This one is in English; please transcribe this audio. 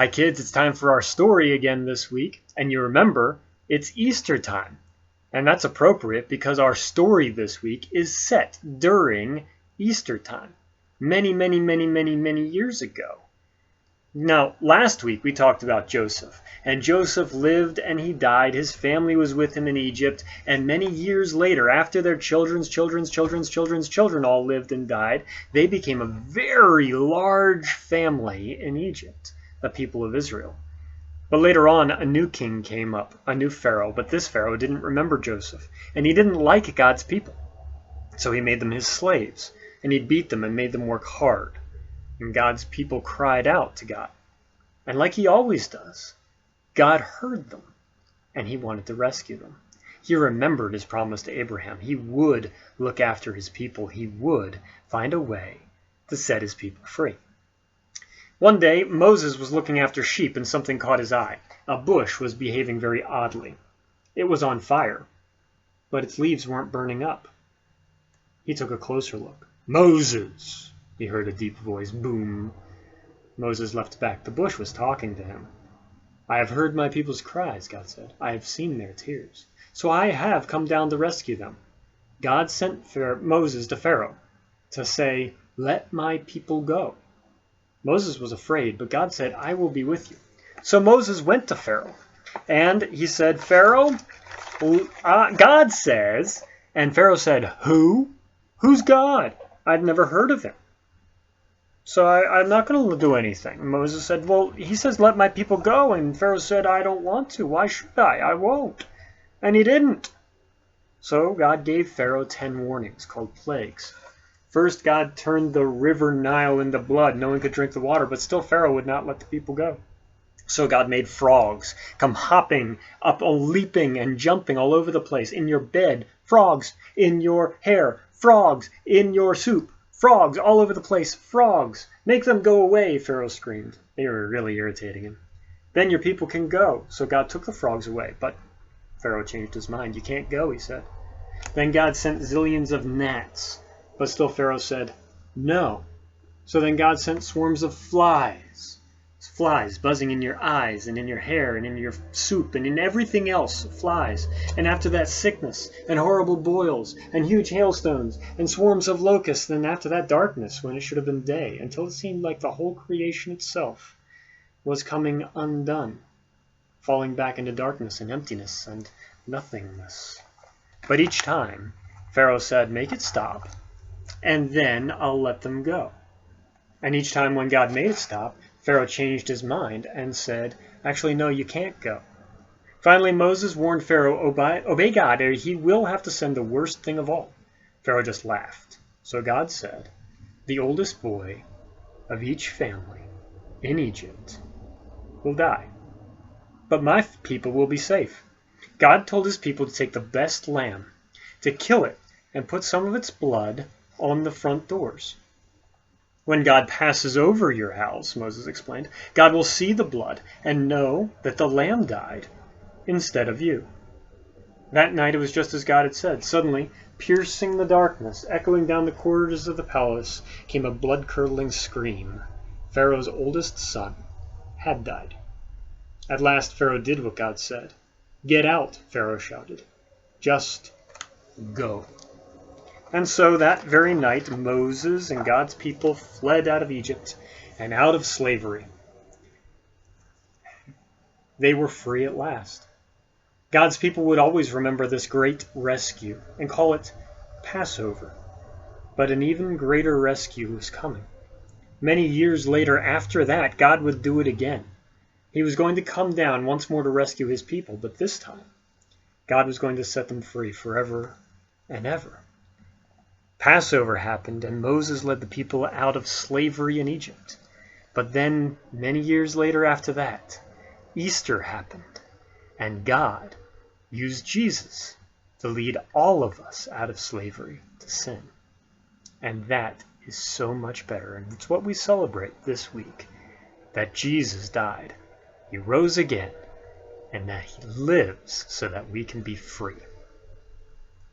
Hi kids, it's time for our story again this week, and you remember, it's Easter time. And that's appropriate because our story this week is set during Easter time, many years ago. Now, last week we talked about Joseph, and Joseph lived and he died. His family was with him in Egypt, and many years later, after their children's children all lived and died, they became a very large family in Egypt, the people of Israel. But later on, a new king came up, a new Pharaoh, but this Pharaoh didn't remember Joseph, and he didn't like God's people. So he made them his slaves, and he beat them and made them work hard. And God's people cried out to God. And like he always does, God heard them, and he wanted to rescue them. He remembered his promise to Abraham. He would look after his people. He would find a way to set his people free. One day, Moses was looking after sheep and something caught his eye. A bush was behaving very oddly. It was on fire, but its leaves weren't burning up. He took a closer look. "Moses!" He heard a deep voice boom. Moses leapt back. The bush was talking to him. "I have heard my people's cries," God said. "I have seen their tears. So I have come down to rescue them." God sent Moses to Pharaoh to say, "Let my people go." Moses was afraid, but God said, "I will be with you." So Moses went to Pharaoh, and he said, "Pharaoh, God says," and Pharaoh said, "Who? Who's God? I'd never heard of him. So I'm not going to do anything." Moses said, "Well, he says, let my people go." And Pharaoh said, "I don't want to. Why should I? I won't." And he didn't. So God gave Pharaoh 10 warnings called plagues. First, God turned the river Nile into blood. No one could drink the water, but still Pharaoh would not let the people go. So God made frogs come hopping up, leaping and jumping all over the place. In your bed, frogs. In your hair, frogs. In your soup, frogs all over the place, frogs. "Make them go away," Pharaoh screamed. They were really irritating him. "Then your people can go." So God took the frogs away, but Pharaoh changed his mind. "You can't go," he said. Then God sent zillions of gnats, but still Pharaoh said, "No." So then God sent swarms of flies buzzing in your eyes and in your hair and in your soup and in everything else, flies. And after that, sickness and horrible boils and huge hailstones and swarms of locusts. And after that, darkness when it should have been day, until it seemed like the whole creation itself was coming undone, falling back into darkness and emptiness and nothingness. But each time, Pharaoh said, "Make it stop, and then I'll let them go." And each time when God made it stop, Pharaoh changed his mind and said, "Actually, no, you can't go." Finally, Moses warned Pharaoh, obey God, or he will have to send the worst thing of all. Pharaoh just laughed. So God said, "The oldest boy of each family in Egypt will die, but my people will be safe." God told his people to take the best lamb, to kill it, and put some of its blood on the front doors. "When God passes over your house," Moses explained, "God will see the blood and know that the lamb died instead of you." That night it was just as God had said. Suddenly, piercing the darkness, echoing down the corridors of the palace, came a blood-curdling scream. Pharaoh's oldest son had died. At last Pharaoh did what God said. "Get out," Pharaoh shouted. "Just go." And so that very night, Moses and God's people fled out of Egypt and out of slavery. They were free at last. God's people would always remember this great rescue and call it Passover. But an even greater rescue was coming. Many years later, after that, God would do it again. He was going to come down once more to rescue his people, but this time, God was going to set them free forever and ever. Passover happened, and Moses led the people out of slavery in Egypt. But then, many years later after that, Easter happened, and God used Jesus to lead all of us out of slavery to sin. And that is so much better, and it's what we celebrate this week, that Jesus died, he rose again, and that he lives so that we can be free.